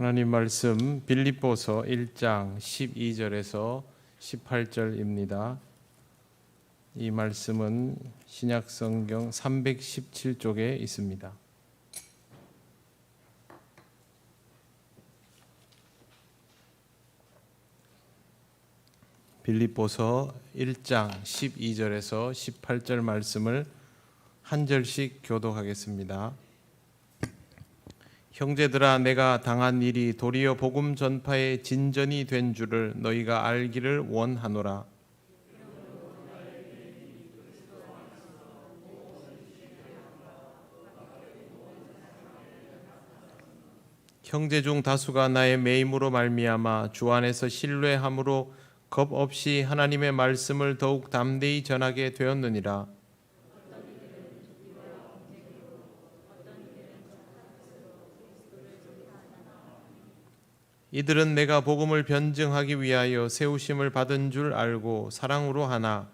하나님 말씀 빌립보서 1장 12절에서 18절입니다. 이 말씀은 신약성경 317쪽에 있습니다. 빌립보서 1장 12절에서 18절 말씀을 한 절씩 교독하겠습니다. 형제들아, 내가 당한 일이 도리어 복음 전파의 진전이 된 줄을 너희가 알기를 원하노라. 형제 중 다수가 나의 매임으로 말미암아 주 안에서 신뢰함으로 겁 없이 하나님의 말씀을 더욱 담대히 전하게 되었느니라. 이들은 내가 복음을 변증하기 위하여 세우심을 받은 줄 알고 사랑으로 하나.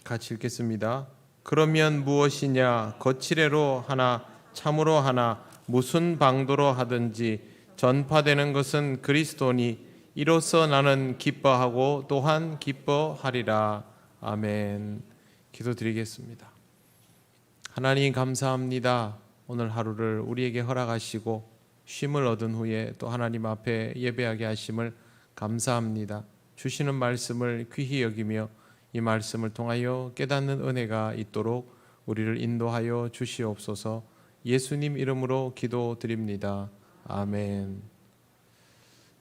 같이 읽겠습니다. 그러면 무엇이냐? 거칠애로 하나 참으로 하나 무슨 방도로 하든지 전파되는 것은 그리스도니 이로써 나는 기뻐하고 또한 기뻐하리라. 아멘. 기도드리겠습니다. 하나님 감사합니다. 오늘 하루를 우리에게 허락하시고 쉼을 얻은 후에 또 하나님 앞에 예배하게 하심을 감사합니다. 주시는 말씀을 귀히 여기며 이 말씀을 통하여 깨닫는 은혜가 있도록 우리를 인도하여 주시옵소서. 예수님 이름으로 기도드립니다. 아멘.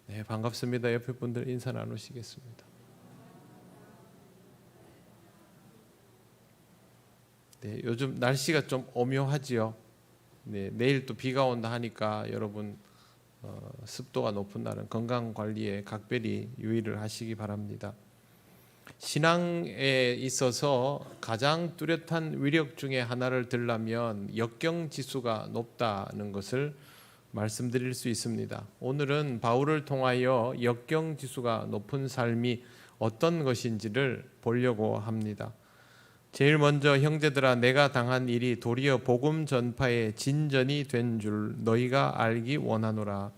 네, 반갑습니다. 옆에 분들 인사 나누시겠습니다. 네, 요즘 날씨가 좀 오묘하지요. 네, 내일 또 비가 온다 하니까 여러분 습도가 높은 날은 건강 관리에 각별히 유의를 하시기 바랍니다. 신앙에 있어서 가장 뚜렷한 위력 중에 하나를 들라면 역경 지수가 높다는 것을 말씀드릴 수 있습니다. 오늘은 바울을 통하여 역경 지수가 높은 삶이 어떤 것인지를 보려고 합니다. 제일 먼저 형제들아, 내가 당한 일이 도리어 복음 전파의 진전이 된 줄 너희가 알기 원하노라.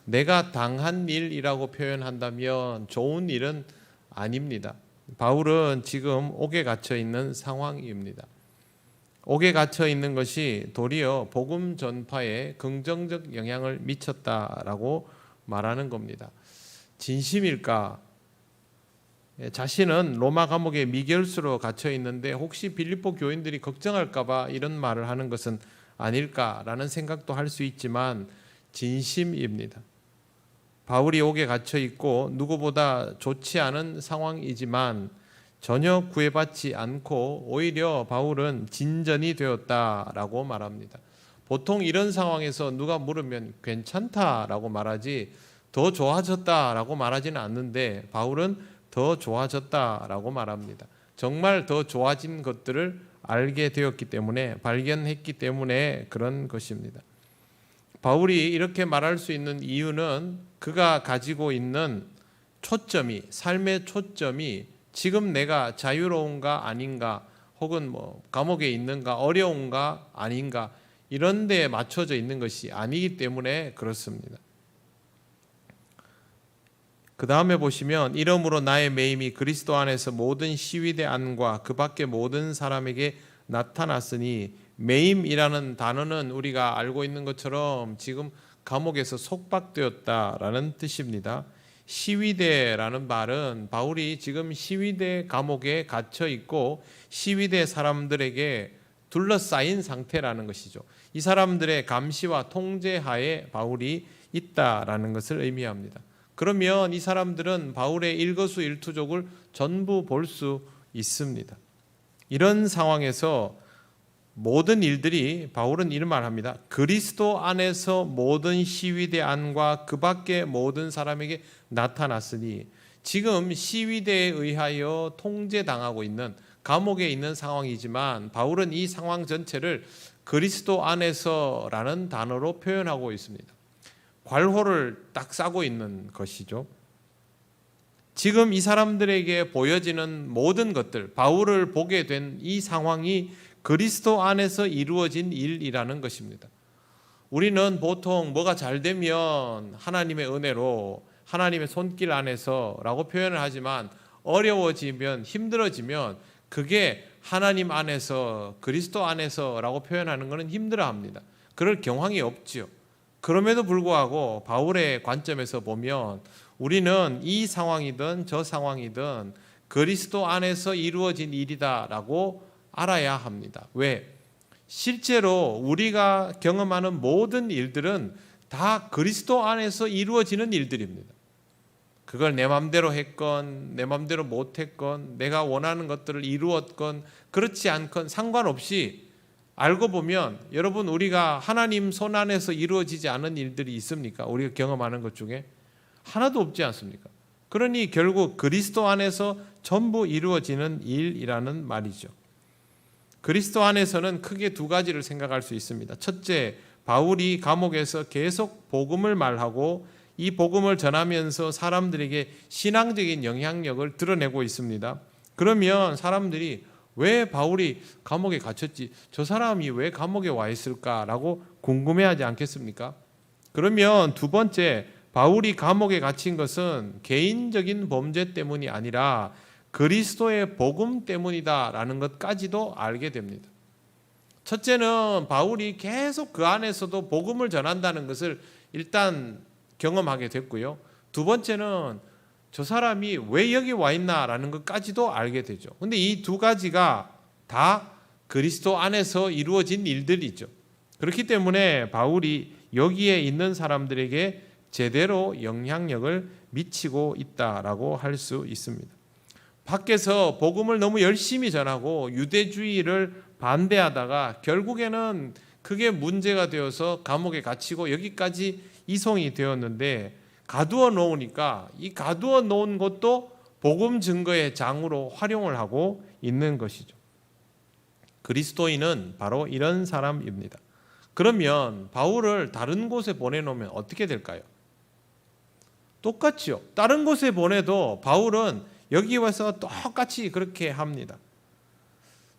내가 당한 일이라고 표현한다면 좋은 일은 아닙니다. 바울은 지금 옥에 갇혀 있는 상황입니다. 옥에 갇혀 있는 것이 도리어 복음 전파에 긍정적 영향을 미쳤다라고 말하는 겁니다. 진심일까? 자신은 로마 감옥에 미결수로 갇혀 있는데 혹시 빌립보 교인들이 걱정할까 봐 이런 말을 하는 것은 아닐까라는 생각도 할 수 있지만 진심입니다. 바울이 옥에 갇혀 있고 누구보다 좋지 않은 상황이지만 전혀 구애받지 않고 오히려 바울은 진전이 되었다라고 말합니다. 보통 이런 상황에서 누가 물으면 괜찮다라고 말하지 더 좋아졌다라고 말하지는 않는데 바울은 더 좋아졌다라고 말합니다. 정말 더 좋아진 것들을 알게 되었기 때문에, 발견했기 때문에 그런 것입니다. 바울이 이렇게 말할 수 있는 이유는 그가 가지고 있는 초점이, 삶의 초점이 지금 내가 자유로운가 아닌가, 혹은 감옥에 있는가, 어려운가 아닌가, 이런 데에 맞춰져 있는 것이 아니기 때문에 그렇습니다. 그 다음에 보시면 이러므로 나의 매임이 그리스도 안에서 모든 시위대 안과 그 밖의 모든 사람에게 나타났으니, 매임이라는 단어는 우리가 알고 있는 것처럼 지금 감옥에서 속박되었다라는 뜻입니다. 시위대라는 말은 바울이 지금 시위대 감옥에 갇혀 있고 시위대 사람들에게 둘러싸인 상태라는 것이죠. 이 사람들의 감시와 통제하에 바울이 있다라는 것을 의미합니다. 그러면 이 사람들은 바울의 일거수일투족을 전부 볼 수 있습니다. 이런 상황에서 모든 일들이, 바울은 이런 말을 합니다. 그리스도 안에서 모든 시위대 안과 그 밖의 모든 사람에게 나타났으니, 지금 시위대에 의하여 통제당하고 있는, 감옥에 있는 상황이지만 바울은 이 상황 전체를 그리스도 안에서라는 단어로 표현하고 있습니다. 괄호를 딱 싸고 있는 것이죠. 지금 이 사람들에게 보여지는 모든 것들, 바울을 보게 된 이 상황이 그리스도 안에서 이루어진 일이라는 것입니다. 우리는 보통 뭐가 잘 되면 하나님의 은혜로, 하나님의 손길 안에서라고 표현을 하지만 어려워지면, 힘들어지면 그게 하나님 안에서, 그리스도 안에서라고 표현하는 것은 힘들어합니다. 그럴 경황이 없지요. 그럼에도 불구하고 바울의 관점에서 보면 우리는 이 상황이든 저 상황이든 그리스도 안에서 이루어진 일이다라고 알아야 합니다. 왜? 실제로 우리가 경험하는 모든 일들은 다 그리스도 안에서 이루어지는 일들입니다. 그걸 내 맘대로 했건 내 맘대로 못했건 내가 원하는 것들을 이루었건 그렇지 않건 상관없이 알고 보면 여러분, 우리가 하나님 손 안에서 이루어지지 않은 일들이 있습니까? 우리가 경험하는 것 중에 하나도 없지 않습니까? 그러니 결국 그리스도 안에서 전부 이루어지는 일이라는 말이죠. 그리스도 안에서는 크게 두 가지를 생각할 수 있습니다. 첫째, 바울이 감옥에서 계속 복음을 말하고 이 복음을 전하면서 사람들에게 신앙적인 영향력을 드러내고 있습니다. 그러면 사람들이 왜 바울이 감옥에 갇혔지? 저 사람이 왜 감옥에 와 있을까라고 궁금해하지 않겠습니까? 그러면 두 번째, 바울이 감옥에 갇힌 것은 개인적인 범죄 때문이 아니라 그리스도의 복음 때문이다라는 것까지도 알게 됩니다. 첫째는 바울이 계속 그 안에서도 복음을 전한다는 것을 일단 경험하게 됐고요. 두 번째는 저 사람이 왜 여기 와 있나라는 것까지도 알게 되죠. 근데 이 두 가지가 다 그리스도 안에서 이루어진 일들이죠. 그렇기 때문에 바울이 여기에 있는 사람들에게 제대로 영향력을 미치고 있다라고 할 수 있습니다. 밖에서 복음을 너무 열심히 전하고 유대주의를 반대하다가 결국에는 그게 문제가 되어서 감옥에 갇히고 여기까지 이송이 되었는데, 가두어 놓으니까 이 가두어 놓은 것도 복음 증거의 장으로 활용을 하고 있는 것이죠. 그리스도인은 바로 이런 사람입니다. 그러면 바울을 다른 곳에 보내놓으면 어떻게 될까요? 똑같죠. 다른 곳에 보내도 바울은 여기 와서 똑같이 그렇게 합니다.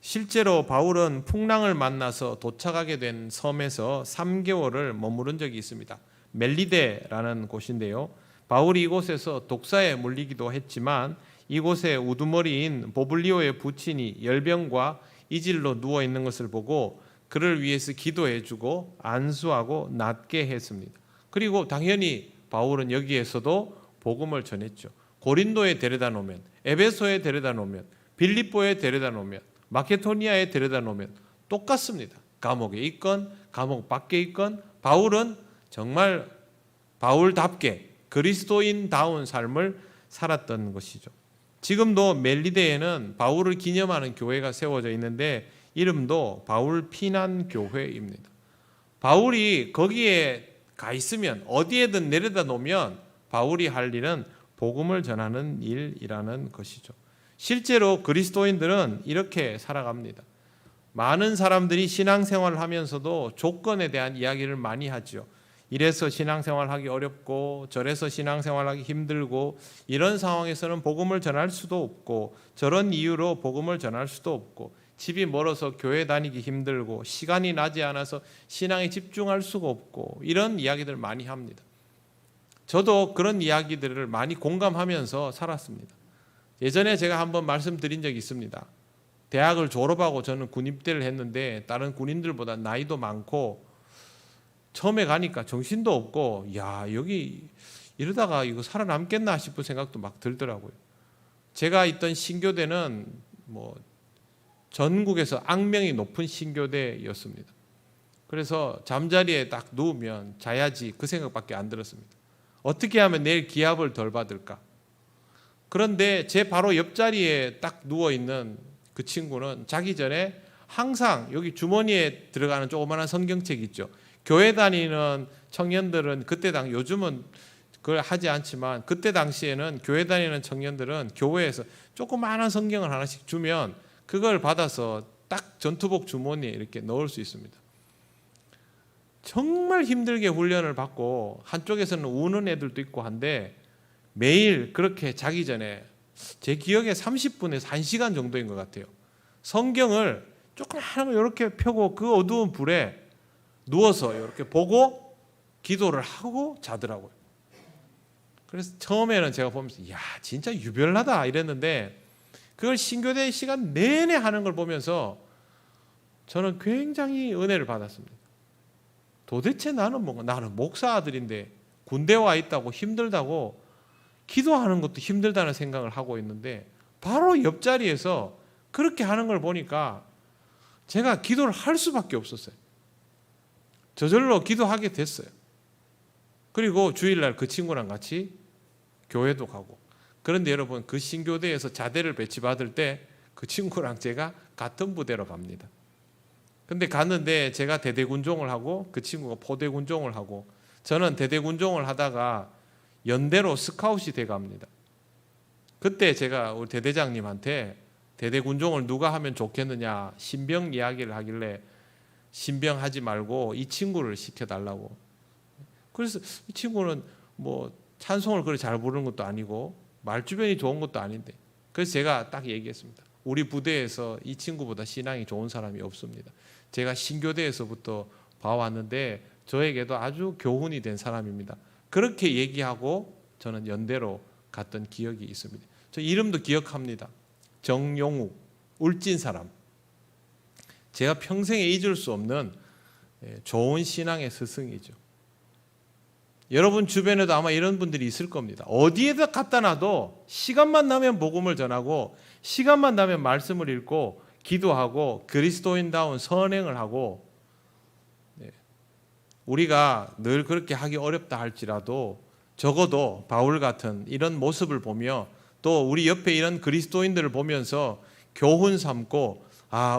실제로 바울은 풍랑을 만나서 도착하게 된 섬에서 3개월을 머무른 적이 있습니다. 멜리데라는 곳인데요. 바울이 이곳에서 독사에 물리기도 했지만 이곳에 우두머리인 보블리오의 부친이 열병과 이질로 누워 있는 것을 보고 그를 위해서 기도해주고 안수하고 낫게 했습니다. 그리고 당연히 바울은 여기에서도 복음을 전했죠. 고린도에 데려다 놓으면, 에베소에 데려다 놓으면, 빌립보에 데려다 놓으면, 마케도니아에 데려다 놓으면 똑같습니다. 감옥에 있건 감옥 밖에 있건 바울은 정말 바울답게 그리스도인다운 삶을 살았던 것이죠. 지금도 멜리데에는 바울을 기념하는 교회가 세워져 있는데 이름도 바울 피난교회입니다. 바울이 거기에 가 있으면 어디에든 내려다 놓으면 바울이 할 일은 복음을 전하는 일이라는 것이죠. 실제로 그리스도인들은 이렇게 살아갑니다. 많은 사람들이 신앙생활을 하면서도 조건에 대한 이야기를 많이 하죠. 이래서 신앙생활하기 어렵고 저래서 신앙생활하기 힘들고 이런 상황에서는 복음을 전할 수도 없고 저런 이유로 복음을 전할 수도 없고 집이 멀어서 교회 다니기 힘들고 시간이 나지 않아서 신앙에 집중할 수가 없고 이런 이야기들 많이 합니다. 저도 그런 이야기들을 많이 공감하면서 살았습니다. 예전에 제가 한번 말씀드린 적이 있습니다. 대학을 졸업하고 저는 군입대를 했는데 다른 군인들보다 나이도 많고 처음에 가니까 정신도 없고 야 여기 이러다가 이거 살아남겠나 싶은 생각도 막 들더라고요. 제가 있던 신교대는 뭐 전국에서 악명이 높은 신교대였습니다. 그래서 잠자리에 딱 누우면 자야지 그 생각밖에 안 들었습니다. 어떻게 하면 내일 기합을 덜 받을까? 그런데 제 바로 옆자리에 딱 누워있는 그 친구는 자기 전에 항상 여기 주머니에 들어가는 조그마한 성경책 있죠. 교회 다니는 청년들은 요즘은 그걸 하지 않지만 그때 당시에는 교회 다니는 청년들은 교회에서 조그마한 성경을 하나씩 주면 그걸 받아서 딱 전투복 주머니에 이렇게 넣을 수 있습니다. 정말 힘들게 훈련을 받고 한쪽에서는 우는 애들도 있고 한데 매일 그렇게 자기 전에 제 기억에 30분에서 1시간 정도인 것 같아요. 성경을 조그마한 거 이렇게 펴고 그 어두운 불에 누워서 이렇게 보고 기도를 하고 자더라고요. 그래서 처음에는 제가 보면서 야 진짜 유별나다 이랬는데 그걸 신교대 시간 내내 하는 걸 보면서 저는 굉장히 은혜를 받았습니다. 도대체 나는 뭔가 나는 목사 아들인데 군대 와 있다고 힘들다고 기도하는 것도 힘들다는 생각을 하고 있는데 바로 옆자리에서 그렇게 하는 걸 보니까 제가 기도를 할 수밖에 없었어요. 저절로 기도하게 됐어요. 그리고 주일날 그 친구랑 같이 교회도 가고. 그런데 여러분 그 신교대에서 자대를 배치받을 때 그 친구랑 제가 같은 부대로 갑니다. 근데 갔는데 제가 대대군종을 하고 그 친구가 포대군종을 하고 저는 대대군종을 하다가 연대로 스카웃이 돼 갑니다. 그때 제가 우리 대대장님한테 대대군종을 누가 하면 좋겠느냐 신병 이야기를 하길래 신병 하지 말고 이 친구를 시켜달라고. 그래서 이 친구는 뭐 찬송을 그렇게 잘 부르는 것도 아니고 말주변이 좋은 것도 아닌데 그래서 제가 딱 얘기했습니다. 우리 부대에서 이 친구보다 신앙이 좋은 사람이 없습니다. 제가 신교대에서부터 봐왔는데 저에게도 아주 교훈이 된 사람입니다. 그렇게 얘기하고 저는 연대로 갔던 기억이 있습니다. 저 이름도 기억합니다. 정용욱, 울진 사람. 제가 평생에 잊을 수 없는 좋은 신앙의 스승이죠. 여러분 주변에도 아마 이런 분들이 있을 겁니다. 어디에다 갖다 놔도 시간만 나면 복음을 전하고 시간만 나면 말씀을 읽고 기도하고 그리스도인다운 선행을 하고 우리가 늘 그렇게 하기 어렵다 할지라도 적어도 바울 같은 이런 모습을 보며 또 우리 옆에 이런 그리스도인들을 보면서 교훈 삼고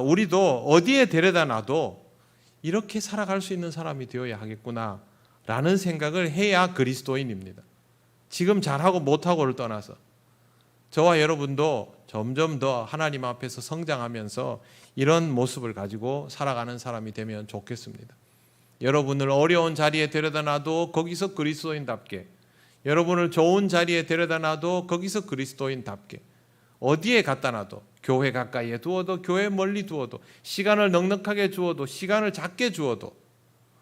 우리도 어디에 데려다 놔도 이렇게 살아갈 수 있는 사람이 되어야 하겠구나 라는 생각을 해야 그리스도인입니다. 지금 잘하고 못하고를 떠나서 저와 여러분도 점점 더 하나님 앞에서 성장하면서 이런 모습을 가지고 살아가는 사람이 되면 좋겠습니다. 여러분을 어려운 자리에 데려다 놔도 거기서 그리스도인답게, 여러분을 좋은 자리에 데려다 놔도 거기서 그리스도인답게, 어디에 갖다 놔도 교회 가까이에 두어도 교회 멀리 두어도 시간을 넉넉하게 주어도 시간을 작게 주어도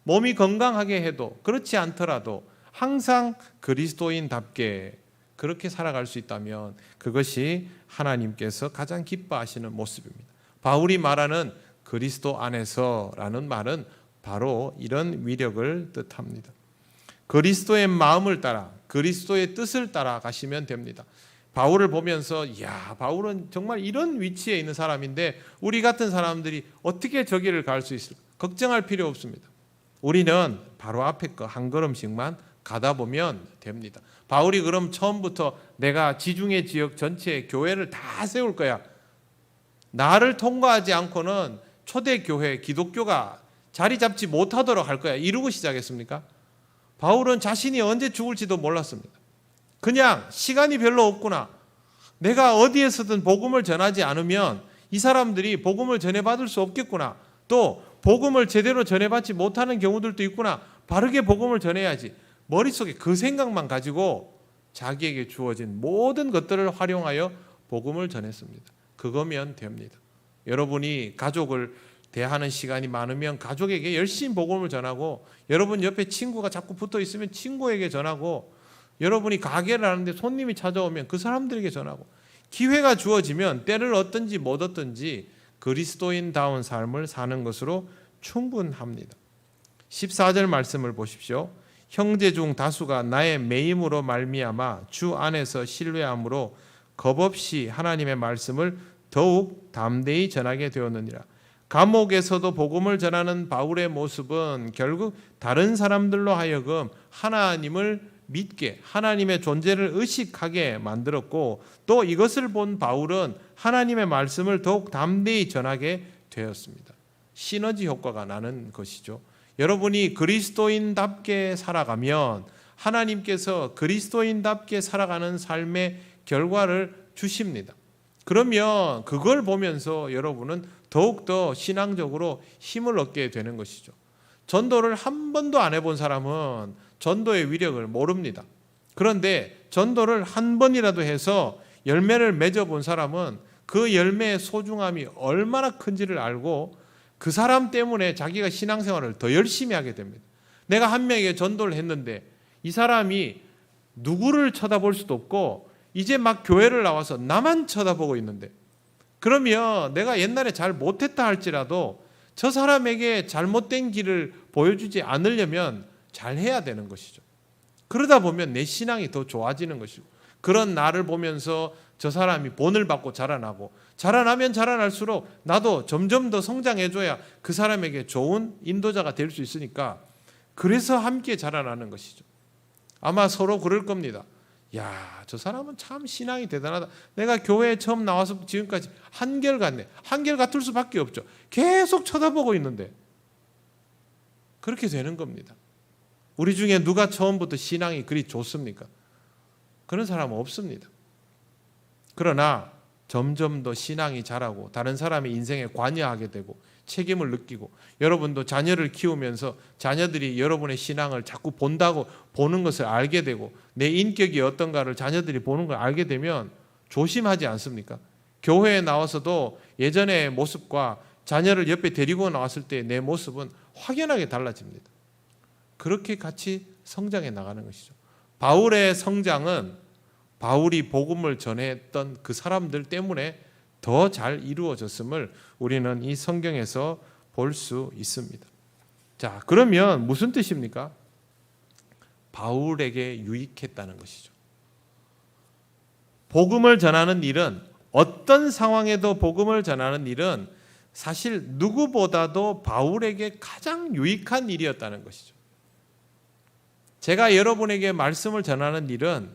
몸이 건강하게 해도 그렇지 않더라도 항상 그리스도인답게 그렇게 살아갈 수 있다면 그것이 하나님께서 가장 기뻐하시는 모습입니다. 바울이 말하는 그리스도 안에서라는 말은 바로 이런 위력을 뜻합니다. 그리스도의 마음을 따라 그리스도의 뜻을 따라 가시면 됩니다. 바울을 보면서 바울은 정말 이런 위치에 있는 사람인데 우리 같은 사람들이 어떻게 저기를 갈 수 있을까? 걱정할 필요 없습니다. 우리는 바로 앞에 거 한 걸음씩만 가다 보면 됩니다. 바울이 그럼 처음부터 내가 지중해 지역 전체에 교회를 다 세울 거야. 나를 통과하지 않고는 초대교회 기독교가 자리 잡지 못하도록 할 거야. 이러고 시작했습니까? 바울은 자신이 언제 죽을지도 몰랐습니다. 그냥 시간이 별로 없구나. 내가 어디에서든 복음을 전하지 않으면 이 사람들이 복음을 전해받을 수 없겠구나. 또 복음을 제대로 전해받지 못하는 경우들도 있구나. 바르게 복음을 전해야지. 머릿속에 그 생각만 가지고 자기에게 주어진 모든 것들을 활용하여 복음을 전했습니다. 그거면 됩니다. 여러분이 가족을 대하는 시간이 많으면 가족에게 열심히 복음을 전하고 여러분 옆에 친구가 자꾸 붙어 있으면 친구에게 전하고 여러분이 가게를 하는데 손님이 찾아오면 그 사람들에게 전하고 기회가 주어지면 때를 얻든지 못 얻든지 그리스도인다운 삶을 사는 것으로 충분합니다. 14절 말씀을 보십시오. 형제 중 다수가 나의 매임으로 말미암아 주 안에서 신뢰함으로 겁없이 하나님의 말씀을 더욱 담대히 전하게 되었느니라. 감옥에서도 복음을 전하는 바울의 모습은 결국 다른 사람들로 하여금 하나님을 믿게 하나님의 존재를 의식하게 만들었고 또 이것을 본 바울은 하나님의 말씀을 더욱 담대히 전하게 되었습니다. 시너지 효과가 나는 것이죠. 여러분이 그리스도인답게 살아가면 하나님께서 그리스도인답게 살아가는 삶의 결과를 주십니다. 그러면 그걸 보면서 여러분은 더욱더 신앙적으로 힘을 얻게 되는 것이죠. 전도를 한 번도 안 해본 사람은 전도의 위력을 모릅니다. 그런데 전도를 한 번이라도 해서 열매를 맺어본 사람은 그 열매의 소중함이 얼마나 큰지를 알고 그 사람 때문에 자기가 신앙생활을 더 열심히 하게 됩니다. 내가 한 명에게 전도를 했는데 이 사람이 누구를 쳐다볼 수도 없고 이제 막 교회를 나와서 나만 쳐다보고 있는데, 그러면 내가 옛날에 잘 못했다 할지라도 저 사람에게 잘못된 길을 보여주지 않으려면 잘해야 되는 것이죠. 그러다 보면 내 신앙이 더 좋아지는 것이고, 그런 나를 보면서 저 사람이 본을 받고 자라나고, 자라나면 자라날수록 나도 점점 더 성장해줘야 그 사람에게 좋은 인도자가 될 수 있으니까, 그래서 함께 자라나는 것이죠. 아마 서로 그럴 겁니다. 야, 저 사람은 참 신앙이 대단하다. 내가 교회에 처음 나와서 지금까지 한결같네. 한결같을 수밖에 없죠. 계속 쳐다보고 있는데 그렇게 되는 겁니다. 우리 중에 누가 처음부터 신앙이 그리 좋습니까? 그런 사람은 없습니다. 그러나 점점 더 신앙이 자라고 다른 사람의 인생에 관여하게 되고 책임을 느끼고, 여러분도 자녀를 키우면서 자녀들이 여러분의 신앙을 자꾸 본다고 보는 것을 알게 되고 내 인격이 어떤가를 자녀들이 보는 걸 알게 되면 조심하지 않습니까? 교회에 나와서도 예전의 모습과 자녀를 옆에 데리고 나왔을 때 내 모습은 확연하게 달라집니다. 그렇게 같이 성장해 나가는 것이죠. 바울의 성장은 바울이 복음을 전했던 그 사람들 때문에 더 잘 이루어졌음을 우리는 이 성경에서 볼 수 있습니다. 자, 그러면 무슨 뜻입니까? 바울에게 유익했다는 것이죠. 복음을 전하는 일은, 어떤 상황에도 복음을 전하는 일은 사실 누구보다도 바울에게 가장 유익한 일이었다는 것이죠. 제가 여러분에게 말씀을 전하는 일은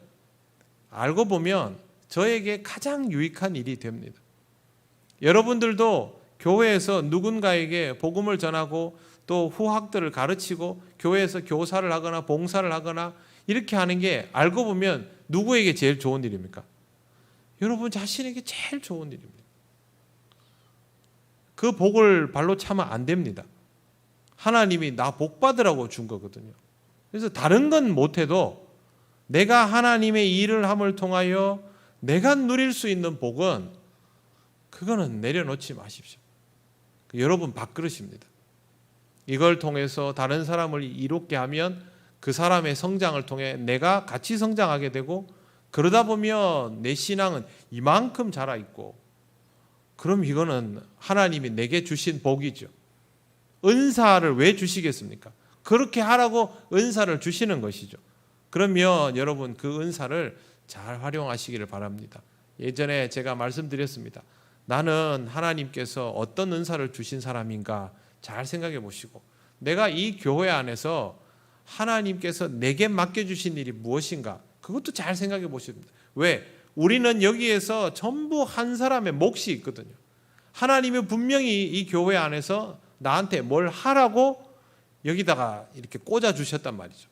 알고 보면 저에게 가장 유익한 일이 됩니다. 여러분들도 교회에서 누군가에게 복음을 전하고 또 후학들을 가르치고 교회에서 교사를 하거나 봉사를 하거나 이렇게 하는 게 알고 보면 누구에게 제일 좋은 일입니까? 여러분 자신에게 제일 좋은 일입니다. 그 복을 발로 차면 안 됩니다. 하나님이 나 복 받으라고 준 거거든요. 그래서 다른 건 못해도 내가 하나님의 일을 함을 통하여 내가 누릴 수 있는 복은, 그거는 내려놓지 마십시오. 여러분 밥그릇입니다. 이걸 통해서 다른 사람을 이롭게 하면 그 사람의 성장을 통해 내가 같이 성장하게 되고, 그러다 보면 내 신앙은 이만큼 자라있고, 그럼 이거는 하나님이 내게 주신 복이죠. 은사를 왜 주시겠습니까? 그렇게 하라고 은사를 주시는 것이죠. 그러면 여러분 그 은사를 잘 활용하시기를 바랍니다. 예전에 제가 말씀드렸습니다. 나는 하나님께서 어떤 은사를 주신 사람인가 잘 생각해 보시고, 내가 이 교회 안에서 하나님께서 내게 맡겨주신 일이 무엇인가, 그것도 잘 생각해 보십니다. 왜? 우리는 여기에서 전부 한 사람의 몫이 있거든요. 하나님이 분명히 이 교회 안에서 나한테 뭘 하라고 여기다가 이렇게 꽂아 주셨단 말이죠.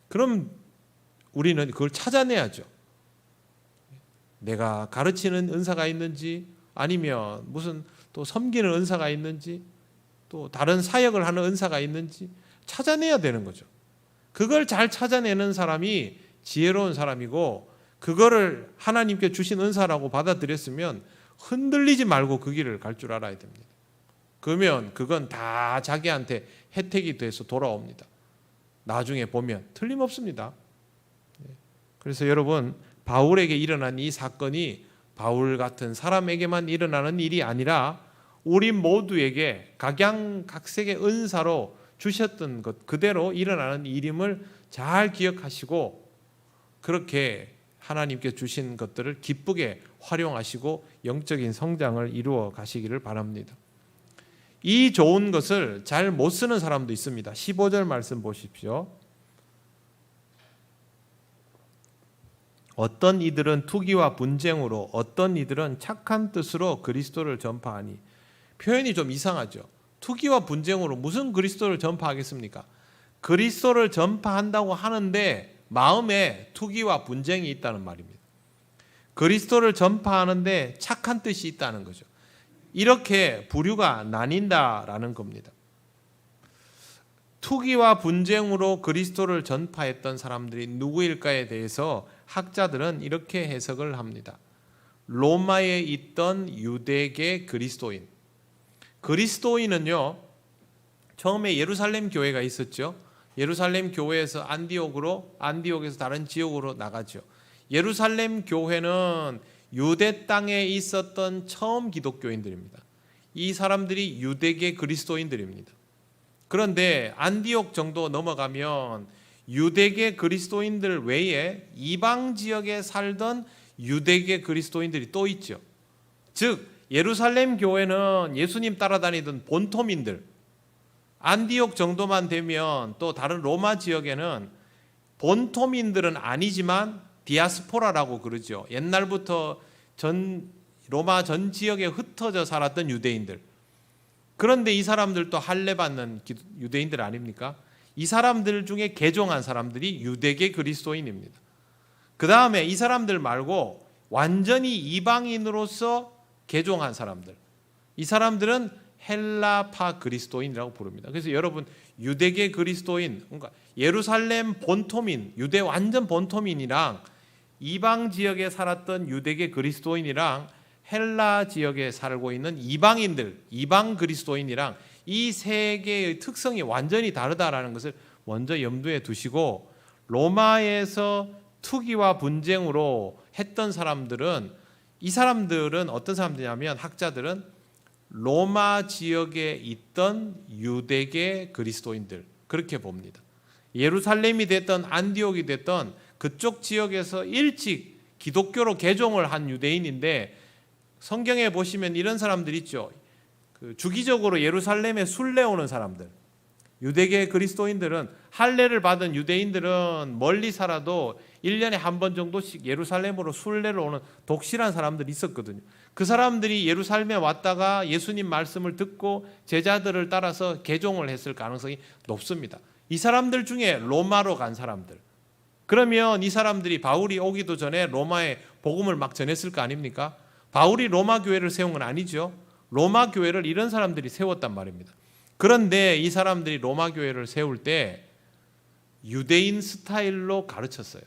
그럼 우리는 그걸 찾아내야죠. 내가 가르치는 은사가 있는지, 아니면 무슨 또 섬기는 은사가 있는지, 또 다른 사역을 하는 은사가 있는지 찾아내야 되는 거죠. 그걸 잘 찾아내는 사람이 지혜로운 사람이고, 그거를 하나님께 주신 은사라고 받아들였으면 흔들리지 말고 그 길을 갈 줄 알아야 됩니다. 그러면 그건 다 자기한테 혜택이 돼서 돌아옵니다. 나중에 보면 틀림없습니다. 그래서 여러분, 바울에게 일어난 이 사건이 바울 같은 사람에게만 일어나는 일이 아니라 우리 모두에게 각양각색의 은사로 주셨던 것 그대로 일어나는 일임을 잘 기억하시고, 그렇게 하나님께 주신 것들을 기쁘게 활용하시고 영적인 성장을 이루어 가시기를 바랍니다. 이 좋은 것을 잘 못 쓰는 사람도 있습니다. 15절 말씀 보십시오. 어떤 이들은 투기와 분쟁으로, 어떤 이들은 착한 뜻으로 그리스도를 전파하니. 표현이 좀 이상하죠. 투기와 분쟁으로 무슨 그리스도를 전파하겠습니까? 그리스도를 전파한다고 하는데 마음에 투기와 분쟁이 있다는 말입니다. 그리스도를 전파하는데 착한 뜻이 있다는 거죠. 이렇게 부류가 나뉜다라는 겁니다. 투기와 분쟁으로 그리스도를 전파했던 사람들이 누구일까에 대해서 학자들은 이렇게 해석을 합니다. 로마에 있던 유대계 그리스도인. 그리스도인은요, 처음에 예루살렘 교회가 있었죠. 예루살렘 교회에서 안디옥에서 다른 지역으로 나가죠. 예루살렘 교회는 유대 땅에 있었던 처음 기독교인들입니다. 이 사람들이 유대계 그리스도인들입니다. 그런데 안디옥 정도 넘어가면 유대계 그리스도인들 외에 이방 지역에 살던 유대계 그리스도인들이 또 있죠. 즉 예루살렘 교회는 예수님 따라다니던 본토민들, 안디옥 정도만 되면 또 다른 로마 지역에는 본토민들은 아니지만 디아스포라라고 그러죠. 옛날부터 로마 전 지역에 흩어져 살았던 유대인들. 그런데 이 사람들도 할례받는 유대인들 아닙니까? 이 사람들 중에 개종한 사람들이 유대계 그리스도인입니다. 그 다음에 이 사람들 말고 완전히 이방인으로서 개종한 사람들, 이 사람들은 헬라파 그리스도인이라고 부릅니다. 그래서 여러분 유대계 그리스도인, 그러니까 예루살렘 본토민, 유대 완전 본토민이랑 이방 지역에 살았던 유대계 그리스도인이랑 헬라 지역에 살고 있는 이방인들, 이방 그리스도인이랑 이 세 개의 특성이 완전히 다르다라는 것을 먼저 염두에 두시고, 로마에서 투기와 분쟁으로 했던 사람들은, 이 사람들은 어떤 사람들이냐면 학자들은 로마 지역에 있던 유대계 그리스도인들, 그렇게 봅니다. 예루살렘이 됐던 안디옥이 됐던 그쪽 지역에서 일찍 기독교로 개종을 한 유대인인데, 성경에 보시면 이런 사람들 있죠. 주기적으로 예루살렘에 순례 오는 사람들, 유대계 그리스도인들은, 할례를 받은 유대인들은 멀리 살아도 1년에 한 번 정도씩 예루살렘으로 순례를 오는 독실한 사람들이 있었거든요. 그 사람들이 예루살렘에 왔다가 예수님 말씀을 듣고 제자들을 따라서 개종을 했을 가능성이 높습니다. 이 사람들 중에 로마로 간 사람들, 그러면 이 사람들이 바울이 오기도 전에 로마에 복음을 막 전했을 거 아닙니까? 바울이 로마 교회를 세운 건 아니죠. 로마 교회를 이런 사람들이 세웠단 말입니다. 그런데 이 사람들이 로마 교회를 세울 때 유대인 스타일로 가르쳤어요.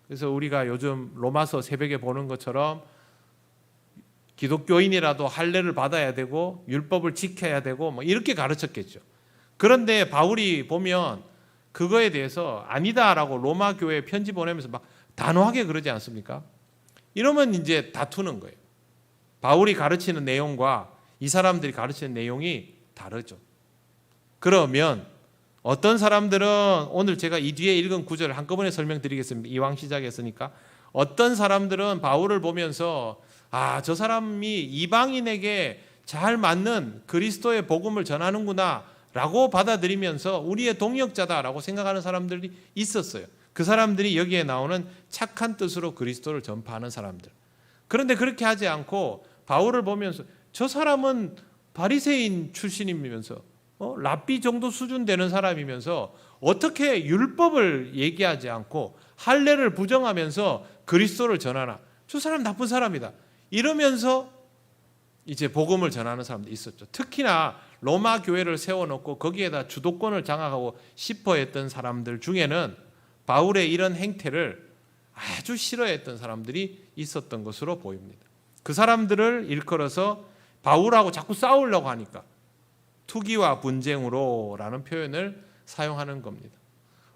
그래서 우리가 요즘 로마서 새벽에 보는 것처럼 기독교인이라도 할례를 받아야 되고 율법을 지켜야 되고 뭐 이렇게 가르쳤겠죠. 그런데 바울이 보면 그거에 대해서 아니다라고 로마 교회에 편지 보내면서 막 단호하게 그러지 않습니까? 이러면 이제 다투는 거예요. 바울이 가르치는 내용과 이 사람들이 가르치는 내용이 다르죠. 그러면 어떤 사람들은, 오늘 제가 이 뒤에 읽은 구절을 한꺼번에 설명드리겠습니다. 이왕 시작했으니까. 어떤 사람들은 바울을 보면서 저 사람이 이방인에게 잘 맞는 그리스도의 복음을 전하는구나 라고 받아들이면서 우리의 동역자다라고 생각하는 사람들이 있었어요. 그 사람들이 여기에 나오는 착한 뜻으로 그리스도를 전파하는 사람들. 그런데 그렇게 하지 않고 바울을 보면서 저 사람은 바리새인 출신이면서 랍비 정도 수준 되는 사람이면서 어떻게 율법을 얘기하지 않고 할례를 부정하면서 그리스도를 전하나? 저 사람 나쁜 사람이다. 이러면서 이제 복음을 전하는 사람도 있었죠. 특히나 로마 교회를 세워놓고 거기에다 주도권을 장악하고 싶어 했던 사람들 중에는 바울의 이런 행태를 아주 싫어했던 사람들이 있었던 것으로 보입니다. 그 사람들을 일컬어서 바울하고 자꾸 싸우려고 하니까 투기와 분쟁으로 라는 표현을 사용하는 겁니다.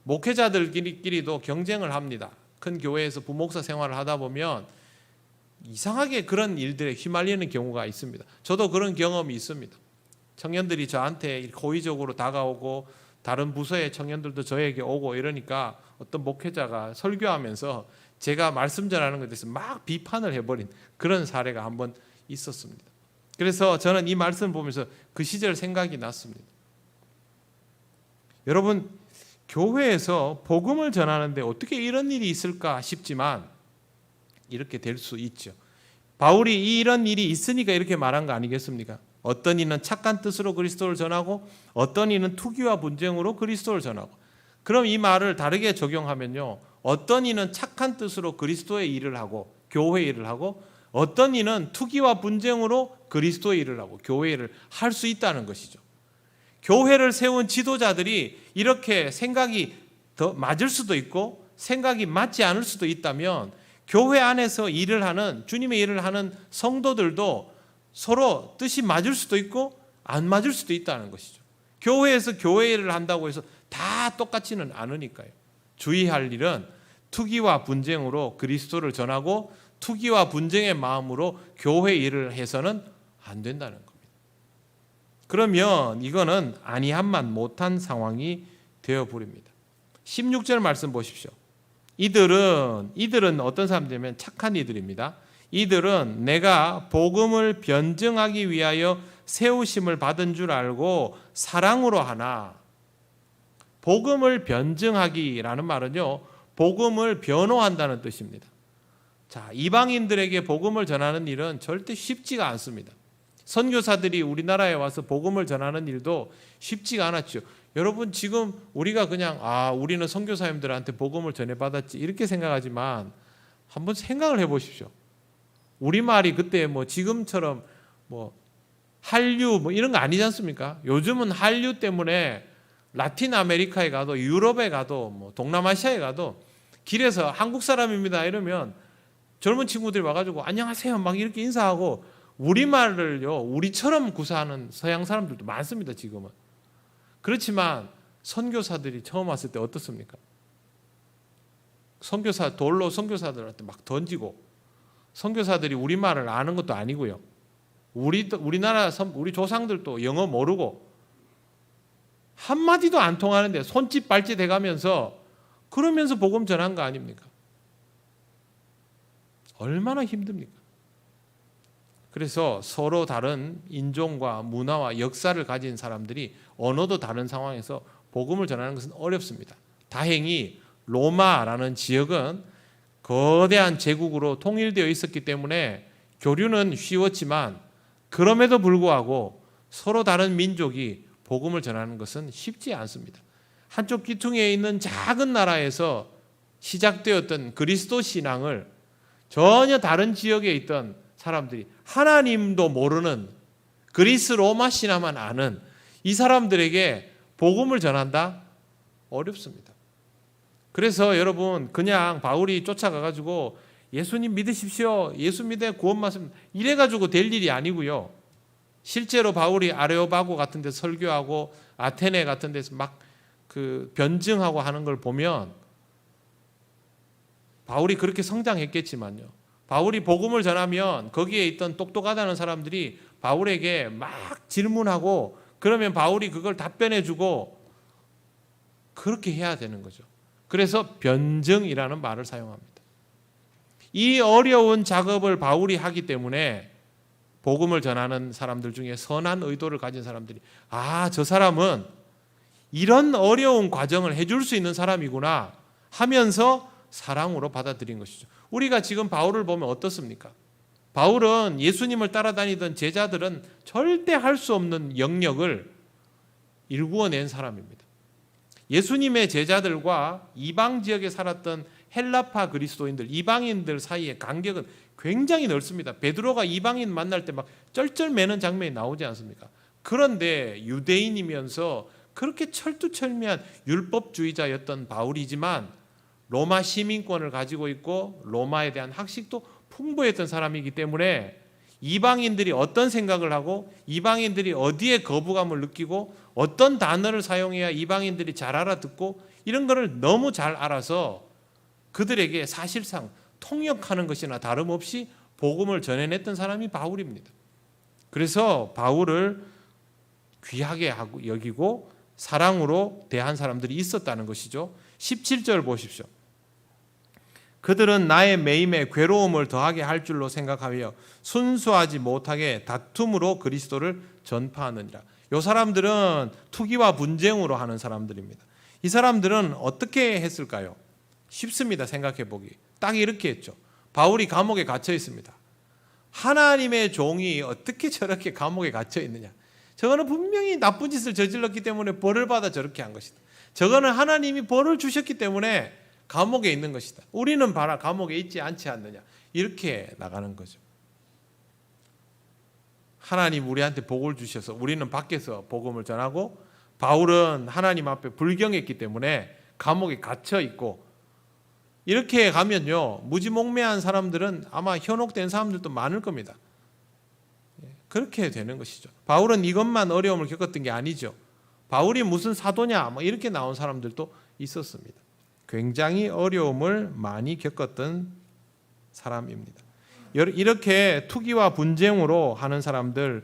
목회자들끼리도 경쟁을 합니다. 큰 교회에서 부목사 생활을 하다 보면 이상하게 그런 일들에 휘말리는 경우가 있습니다. 저도 그런 경험이 있습니다. 청년들이 저한테 고의적으로 다가오고 다른 부서의 청년들도 저에게 오고 이러니까 어떤 목회자가 설교하면서 제가 말씀 전하는 것에 대해서 막 비판을 해버린 그런 사례가 한번 있었습니다. 그래서 저는 이 말씀을 보면서 그 시절 생각이 났습니다. 여러분, 교회에서 복음을 전하는데 어떻게 이런 일이 있을까 싶지만 이렇게 될 수 있죠. 바울이 이런 일이 있으니까 이렇게 말한 거 아니겠습니까? 어떤 이는 착한 뜻으로 그리스도를 전하고 어떤 이는 투기와 분쟁으로 그리스도를 전하고. 그럼 이 말을 다르게 적용하면요, 어떤 이는 착한 뜻으로 그리스도의 일을 하고 교회 일을 하고 어떤 이는 투기와 분쟁으로 그리스도의 일을 하고 교회 일을 할 수 있다는 것이죠. 교회를 세운 지도자들이 이렇게 생각이 더 맞을 수도 있고 생각이 맞지 않을 수도 있다면 교회 안에서 일을 하는 주님의 일을 하는 성도들도 서로 뜻이 맞을 수도 있고 안 맞을 수도 있다는 것이죠. 교회에서 교회 일을 한다고 해서 다 똑같지는 않으니까요. 주의할 일은 투기와 분쟁으로 그리스도를 전하고 투기와 분쟁의 마음으로 교회 일을 해서는 안 된다는 겁니다. 그러면 이거는 아니함만 못한 상황이 되어버립니다. 16절 말씀 보십시오. 이들은 어떤 사람들이면 착한 이들입니다. 이들은 내가 복음을 변증하기 위하여 세우심을 받은 줄 알고 사랑으로 하나. 복음을 변증하기라는 말은요, 복음을 변호한다는 뜻입니다. 자, 이방인들에게 복음을 전하는 일은 절대 쉽지가 않습니다. 선교사들이 우리나라에 와서 복음을 전하는 일도 쉽지가 않았죠. 여러분, 지금 우리가 그냥 우리는 선교사님들한테 복음을 전해받았지 이렇게 생각하지만 한번 생각을 해보십시오. 우리말이 그때 지금처럼 한류 이런 거 아니지 않습니까? 요즘은 한류 때문에 라틴 아메리카에 가도 유럽에 가도 동남아시아에 가도 길에서 한국 사람입니다 이러면 젊은 친구들이 와가지고 안녕하세요 막 이렇게 인사하고 우리말을요 우리처럼 구사하는 서양 사람들도 많습니다. 지금은. 그렇지만 선교사들이 처음 왔을 때 어떻습니까? 돌로 선교사들한테 막 던지고, 선교사들이 우리말을 아는 것도 아니고요, 우리나라 우리 조상들도 영어 모르고 한마디도 안 통하는데 손짓 발짓 해가면서 그러면서 복음 전한 거 아닙니까? 얼마나 힘듭니까? 그래서 서로 다른 인종과 문화와 역사를 가진 사람들이 언어도 다른 상황에서 복음을 전하는 것은 어렵습니다. 다행히 로마라는 지역은 거대한 제국으로 통일되어 있었기 때문에 교류는 쉬웠지만 그럼에도 불구하고 서로 다른 민족이 복음을 전하는 것은 쉽지 않습니다. 한쪽 귀퉁이에 있는 작은 나라에서 시작되었던 그리스도 신앙을 전혀 다른 지역에 있던 사람들이 하나님도 모르는 그리스 로마 신화만 아는 이 사람들에게 복음을 전한다? 어렵습니다. 그래서 여러분 그냥 바울이 쫓아가가지고 예수님 믿으십시오, 예수 믿어 구원 말씀 이래가지고 될 일이 아니고요. 실제로 바울이 아레오바고 같은 데 설교하고 아테네 같은 데서 막 변증하고 하는 걸 보면 바울이 그렇게 성장했겠지만요, 바울이 복음을 전하면 거기에 있던 똑똑하다는 사람들이 바울에게 막 질문하고 그러면 바울이 그걸 답변해주고 그렇게 해야 되는 거죠. 그래서 변증이라는 말을 사용합니다. 이 어려운 작업을 바울이 하기 때문에 복음을 전하는 사람들 중에 선한 의도를 가진 사람들이 저 사람은 이런 어려운 과정을 해줄 수 있는 사람이구나 하면서 사랑으로 받아들인 것이죠. 우리가 지금 바울을 보면 어떻습니까? 바울은 예수님을 따라다니던 제자들은 절대 할 수 없는 영역을 일구어낸 사람입니다. 예수님의 제자들과 이방 지역에 살았던 헬라파 그리스도인들, 이방인들 사이의 간격은 굉장히 넓습니다. 베드로가 이방인 만날 때 막 쩔쩔매는 장면이 나오지 않습니까? 그런데 유대인이면서 그렇게 철두철미한 율법주의자였던 바울이지만 로마 시민권을 가지고 있고 로마에 대한 학식도 풍부했던 사람이기 때문에 이방인들이 어떤 생각을 하고 이방인들이 어디에 거부감을 느끼고 어떤 단어를 사용해야 이방인들이 잘 알아듣고 이런 것을 너무 잘 알아서 그들에게 사실상 통역하는 것이나 다름없이 복음을 전해냈던 사람이 바울입니다. 그래서 바울을 귀하게 여기고 사랑으로 대한 사람들이 있었다는 것이죠. 17절 보십시오. 그들은 나의 매임에 괴로움을 더하게 할 줄로 생각하여 순수하지 못하게 다툼으로 그리스도를 전파하느니라. 이 사람들은 투기와 분쟁으로 하는 사람들입니다. 이 사람들은 어떻게 했을까요? 쉽습니다. 생각해 보기. 딱 이렇게 했죠. 바울이 감옥에 갇혀 있습니다. 하나님의 종이 어떻게 저렇게 감옥에 갇혀 있느냐. 저거는 분명히 나쁜 짓을 저질렀기 때문에 벌을 받아 저렇게 한 것이다. 저거는 하나님이 벌을 주셨기 때문에 감옥에 있는 것이다. 우리는 봐라 감옥에 있지 않지 않느냐. 이렇게 나가는 거죠. 하나님 우리한테 복을 주셔서 우리는 밖에서 복음을 전하고 바울은 하나님 앞에 불경했기 때문에 감옥에 갇혀 있고 이렇게 가면요, 무지몽매한 사람들은 아마 현혹된 사람들도 많을 겁니다. 그렇게 되는 것이죠. 바울은 이것만 어려움을 겪었던 게 아니죠. 바울이 무슨 사도냐 뭐 이렇게 나온 사람들도 있었습니다. 굉장히 어려움을 많이 겪었던 사람입니다. 이렇게 투기와 분쟁으로 하는 사람들을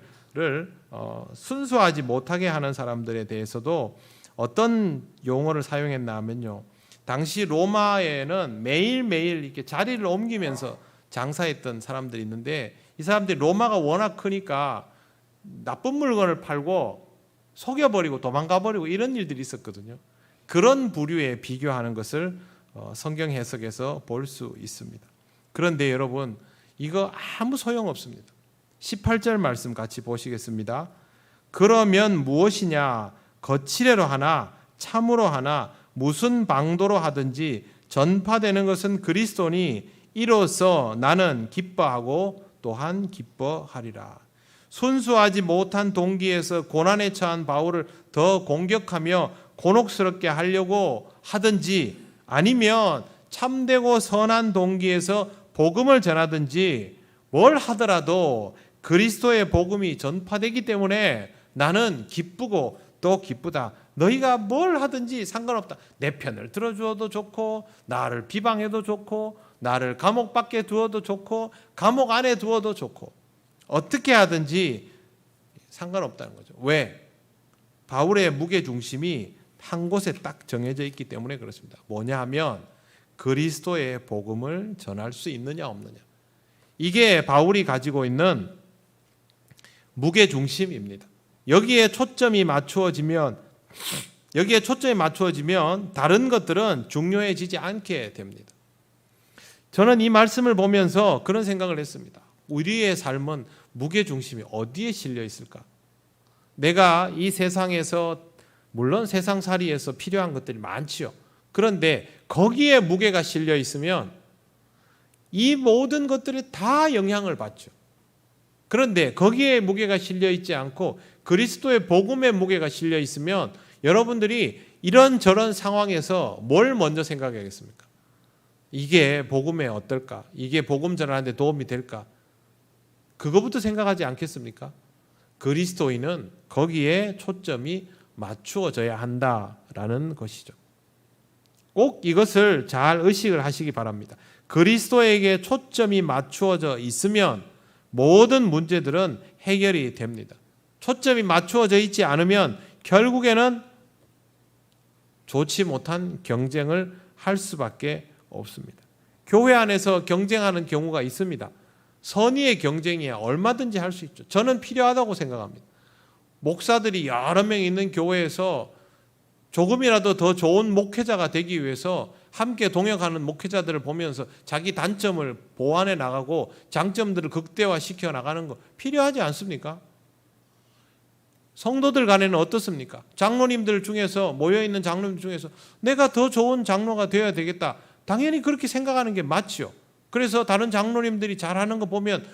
순수하지 못하게 하는 사람들에 대해서도 어떤 용어를 사용했나 하면요, 당시 로마에는 매일매일 이렇게 자리를 옮기면서 장사했던 사람들이 있는데, 이 사람들이 로마가 워낙 크니까 나쁜 물건을 팔고 속여버리고 도망가버리고 이런 일들이 있었거든요. 그런 부류에 비교하는 것을 성경 해석에서 볼 수 있습니다. 그런데 여러분, 이거 아무 소용없습니다. 18절 말씀 같이 보시겠습니다. 그러면 무엇이냐? 거칠애로 하나 참으로 하나 무슨 방도로 하든지 전파되는 것은 그리스도니 이로써 나는 기뻐하고 또한 기뻐하리라. 순수하지 못한 동기에서 고난에 처한 바울을 더 공격하며 곤혹스럽게 하려고 하든지, 아니면 참되고 선한 동기에서 복음을 전하든지 뭘 하더라도 그리스도의 복음이 전파되기 때문에 나는 기쁘고 또 기쁘다. 너희가 뭘 하든지 상관없다. 내 편을 들어주어도 좋고, 나를 비방해도 좋고, 나를 감옥 밖에 두어도 좋고, 감옥 안에 두어도 좋고, 어떻게 하든지 상관없다는 거죠. 왜? 바울의 무게중심이 한 곳에 딱 정해져 있기 때문에 그렇습니다. 뭐냐 하면 그리스도의 복음을 전할 수 있느냐 없느냐. 이게 바울이 가지고 있는 무게중심입니다. 여기에 초점이 맞추어지면 다른 것들은 중요해지지 않게 됩니다. 저는 이 말씀을 보면서 그런 생각을 했습니다. 우리의 삶은 무게중심이 어디에 실려 있을까? 내가 이 세상에서, 물론 세상살이에서 필요한 것들이 많지요. 그런데 거기에 무게가 실려 있으면 이 모든 것들이 다 영향을 받죠. 그런데 거기에 무게가 실려 있지 않고 그리스도의 복음의 무게가 실려 있으면 여러분들이 이런저런 상황에서 뭘 먼저 생각하겠습니까? 이게 복음에 어떨까? 이게 복음 전하는데 도움이 될까? 그거부터 생각하지 않겠습니까? 그리스도인은 거기에 초점이 맞추어져야 한다라는 것이죠. 꼭 이것을 잘 의식을 하시기 바랍니다. 그리스도에게 초점이 맞추어져 있으면 모든 문제들은 해결이 됩니다. 초점이 맞추어져 있지 않으면 결국에는 좋지 못한 경쟁을 할 수밖에 없습니다. 교회 안에서 경쟁하는 경우가 있습니다. 선의의 경쟁이야 얼마든지 할 수 있죠. 저는 필요하다고 생각합니다. 목사들이 여러 명 있는 교회에서 조금이라도 더 좋은 목회자가 되기 위해서 함께 동역하는 목회자들을 보면서 자기 단점을 보완해 나가고 장점들을 극대화시켜 나가는 거 필요하지 않습니까? 성도들 간에는 어떻습니까? 장로님들 중에서, 모여있는 장로님들 중에서 내가 더 좋은 장로가 되어야 되겠다. 당연히 그렇게 생각하는 게 맞죠. 그래서 다른 장로님들이 잘하는 거 보면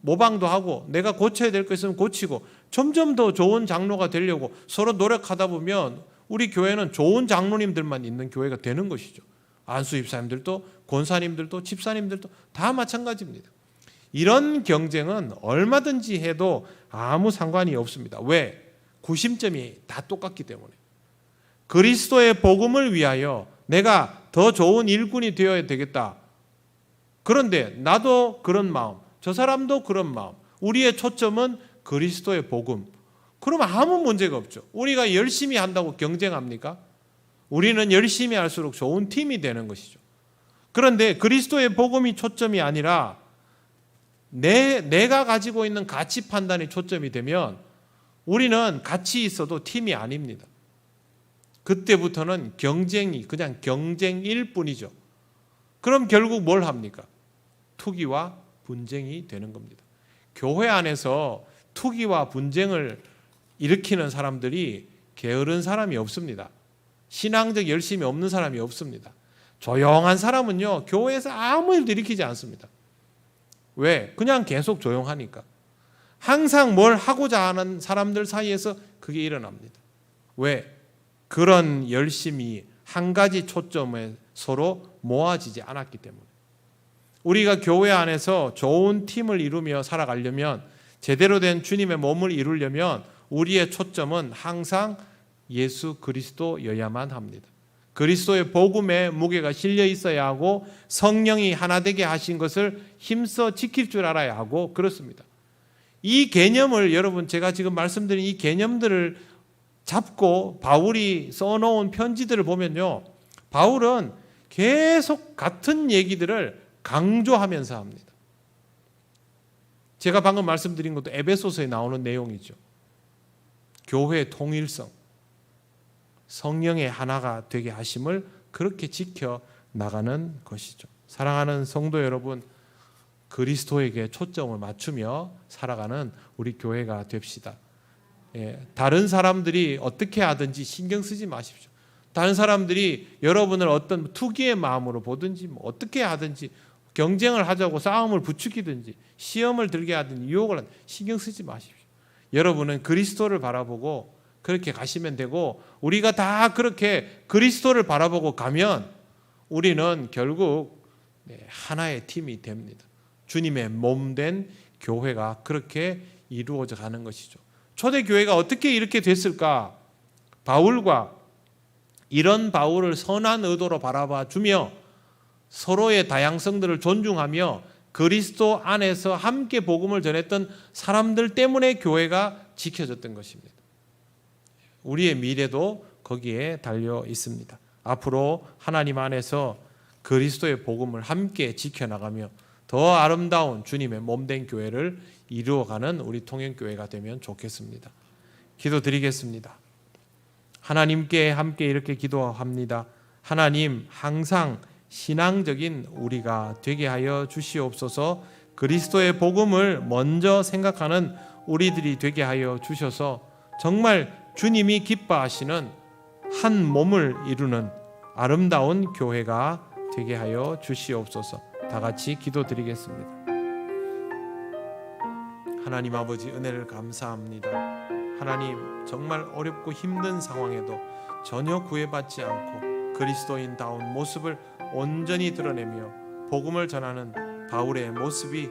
모방도 하고, 내가 고쳐야 될 거 있으면 고치고, 점점 더 좋은 장로가 되려고 서로 노력하다 보면 우리 교회는 좋은 장로님들만 있는 교회가 되는 것이죠. 안수 집사님들도, 권사님들도, 집사님들도 다 마찬가지입니다. 이런 경쟁은 얼마든지 해도 아무 상관이 없습니다. 왜? 구심점이 다 똑같기 때문에. 그리스도의 복음을 위하여 내가 더 좋은 일꾼이 되어야 되겠다. 그런데 나도 그런 마음, 저 사람도 그런 마음, 우리의 초점은 그리스도의 복음. 그러면 아무 문제가 없죠. 우리가 열심히 한다고 경쟁합니까? 우리는 열심히 할수록 좋은 팀이 되는 것이죠. 그런데 그리스도의 복음이 초점이 아니라 내가 가지고 있는 가치 판단이 초점이 되면 우리는 같이 있어도 팀이 아닙니다. 그때부터는 경쟁이 그냥 경쟁일 뿐이죠. 그럼 결국 뭘 합니까? 투기와 분쟁이 되는 겁니다. 교회 안에서 투기와 분쟁을 일으키는 사람들이 게으른 사람이 없습니다. 신앙적 열심이 없는 사람이 없습니다. 조용한 사람은요, 교회에서 아무 일도 일으키지 않습니다. 왜? 그냥 계속 조용하니까. 항상 뭘 하고자 하는 사람들 사이에서 그게 일어납니다. 왜? 그런 열심이 한 가지 초점에 서로 모아지지 않았기 때문에. 우리가 교회 안에서 좋은 팀을 이루며 살아가려면, 제대로 된 주님의 몸을 이루려면 우리의 초점은 항상 예수 그리스도여야만 합니다. 그리스도의 복음에 무게가 실려 있어야 하고, 성령이 하나 되게 하신 것을 힘써 지킬 줄 알아야 하고, 그렇습니다. 이 개념을, 여러분 제가 지금 말씀드린 이 개념들을 잡고 바울이 써놓은 편지들을 보면요, 바울은 계속 같은 얘기들을 강조하면서 합니다. 제가 방금 말씀드린 것도 에베소서에 나오는 내용이죠. 교회의 통일성, 성령의 하나가 되게 하심을 그렇게 지켜 나가는 것이죠. 사랑하는 성도 여러분, 그리스도에게 초점을 맞추며 살아가는 우리 교회가 됩시다. 다른 사람들이 어떻게 하든지 신경 쓰지 마십시오. 다른 사람들이 여러분을 어떤 투기의 마음으로 보든지, 어떻게 하든지, 경쟁을 하자고 싸움을 부추기든지, 시험을 들게 하든지, 유혹을 하든지 신경 쓰지 마십시오. 여러분은 그리스도를 바라보고 그렇게 가시면 되고, 우리가 다 그렇게 그리스도를 바라보고 가면 우리는 결국 하나의 팀이 됩니다. 주님의 몸된 교회가 그렇게 이루어져 가는 것이죠. 초대교회가 어떻게 이렇게 됐을까? 바울과 이런 바울을 선한 의도로 바라봐 주며 서로의 다양성들을 존중하며 그리스도 안에서 함께 복음을 전했던 사람들 때문에 교회가 지켜졌던 것입니다. 우리의 미래도 거기에 달려 있습니다. 앞으로 하나님 안에서 그리스도의 복음을 함께 지켜나가며 더 아름다운 주님의 몸된 교회를 이루어가는 우리 통영교회가 되면 좋겠습니다. 기도드리겠습니다. 하나님께 함께 이렇게 기도합니다. 하나님, 항상 신앙적인 우리가 되게 하여 주시옵소서. 그리스도의 복음을 먼저 생각하는 우리들이 되게 하여 주셔서 정말 주님이 기뻐하시는 한 몸을 이루는 아름다운 교회가 되게 하여 주시옵소서. 다 같이 기도드리겠습니다. 하나님 아버지, 은혜를 감사합니다. 하나님, 정말 어렵고 힘든 상황에도 전혀 구애받지 않고 그리스도인다운 모습을 온전히 드러내며 복음을 전하는 바울의 모습이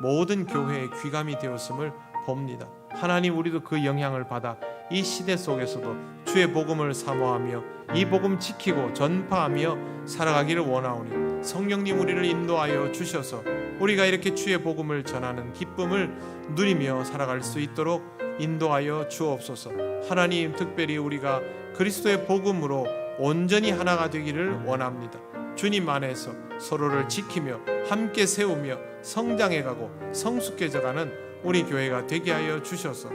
모든 교회의 귀감이 되었음을 봅니다. 하나님, 우리도 그 영향을 받아 이 시대 속에서도 주의 복음을 사모하며 이 복음 지키고 전파하며 살아가기를 원하오니 성령님, 우리를 인도하여 주셔서 우리가 이렇게 주의 복음을 전하는 기쁨을 누리며 살아갈 수 있도록 인도하여 주옵소서. 하나님, 특별히 우리가 그리스도의 복음으로 온전히 하나가 되기를 원합니다. 주님 안에서 서로를 지키며 함께 세우며 성장해가고 성숙해져가는 우리 교회가 되게 하여 주셔서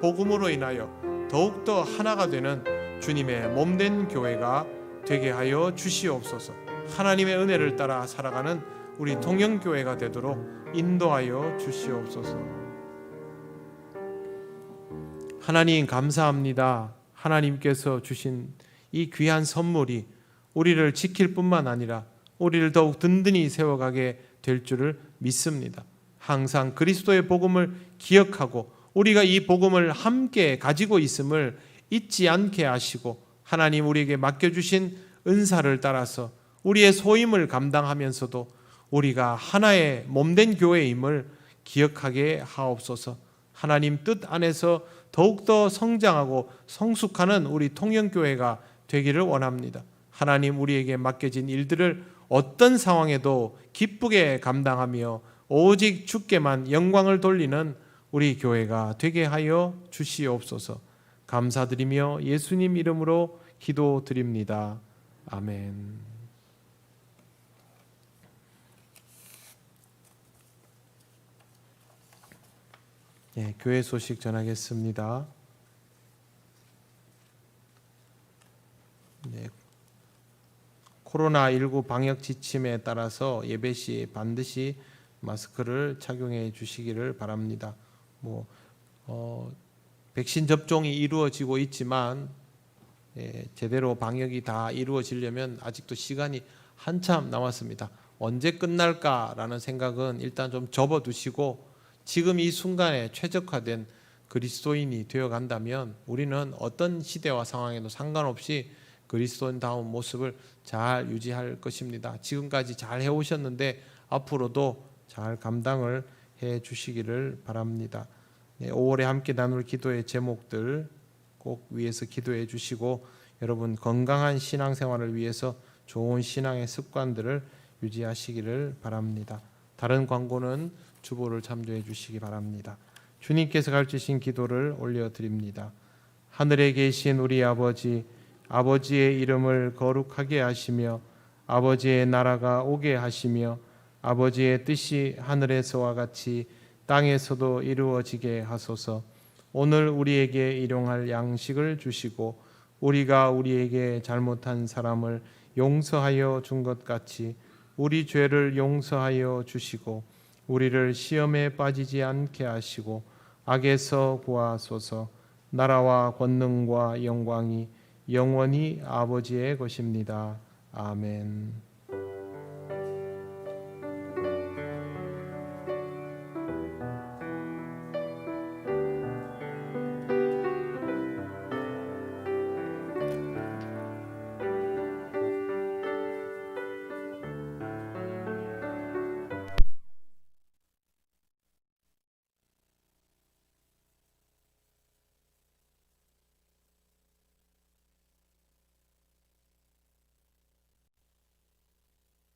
복음으로 인하여 더욱더 하나가 되는 주님의 몸된 교회가 되게 하여 주시옵소서. 하나님의 은혜를 따라 살아가는 우리 통영교회가 되도록 인도하여 주시옵소서. 하나님, 감사합니다. 하나님께서 주신 이 귀한 선물이 우리를 지킬 뿐만 아니라 우리를 더욱 든든히 세워가게 될 줄을 믿습니다. 항상 그리스도의 복음을 기억하고 우리가 이 복음을 함께 가지고 있음을 잊지 않게 하시고, 하나님 우리에게 맡겨주신 은사를 따라서 우리의 소임을 감당하면서도 우리가 하나의 몸된 교회임을 기억하게 하옵소서. 하나님 뜻 안에서 더욱더 성장하고 성숙하는 우리 통영교회가 되기를 원합니다. 하나님, 우리에게 맡겨진 일들을 어떤 상황에도 기쁘게 감당하며 오직 주께만 영광을 돌리는 우리 교회가 되게 하여 주시옵소서. 감사드리며 예수님 이름으로 기도드립니다. 아멘. 네, 교회 소식 전하겠습니다. 네, 코로나19 방역 지침에 따라서 예배 시 반드시 마스크를 착용해 주시기를 바랍니다. 백신 접종이 이루어지고 있지만 제대로 방역이 다 이루어지려면 아직도 시간이 한참 남았습니다. 언제 끝날까라는 생각은 일단 좀 접어두시고 지금 이 순간에 최적화된 그리스도인이 되어간다면 우리는 어떤 시대와 상황에도 상관없이 그리스도인다운 모습을 잘 유지할 것입니다. 지금까지 잘 해오셨는데 앞으로도 잘 감당을 해 주시기를 바랍니다. 5월에 함께 나눌 기도의 제목들 꼭 위해서 기도해 주시고 여러분 건강한 신앙생활을 위해서 좋은 신앙의 습관들을 유지하시기를 바랍니다. 다른 광고는 주보를 참조해 주시기 바랍니다. 주님께서 가르치신 기도를 올려드립니다. 하늘에 계신 우리 아버지, 아버지의 이름을 거룩하게 하시며 아버지의 나라가 오게 하시며 아버지의 뜻이 하늘에서와 같이 땅에서도 이루어지게 하소서. 오늘 우리에게 일용할 양식을 주시고 우리가 우리에게 잘못한 사람을 용서하여 준 것 같이 우리 죄를 용서하여 주시고 우리를 시험에 빠지지 않게 하시고 악에서 구하소서. 나라와 권능과 영광이 영원히 아버지의 것입니다. 아멘.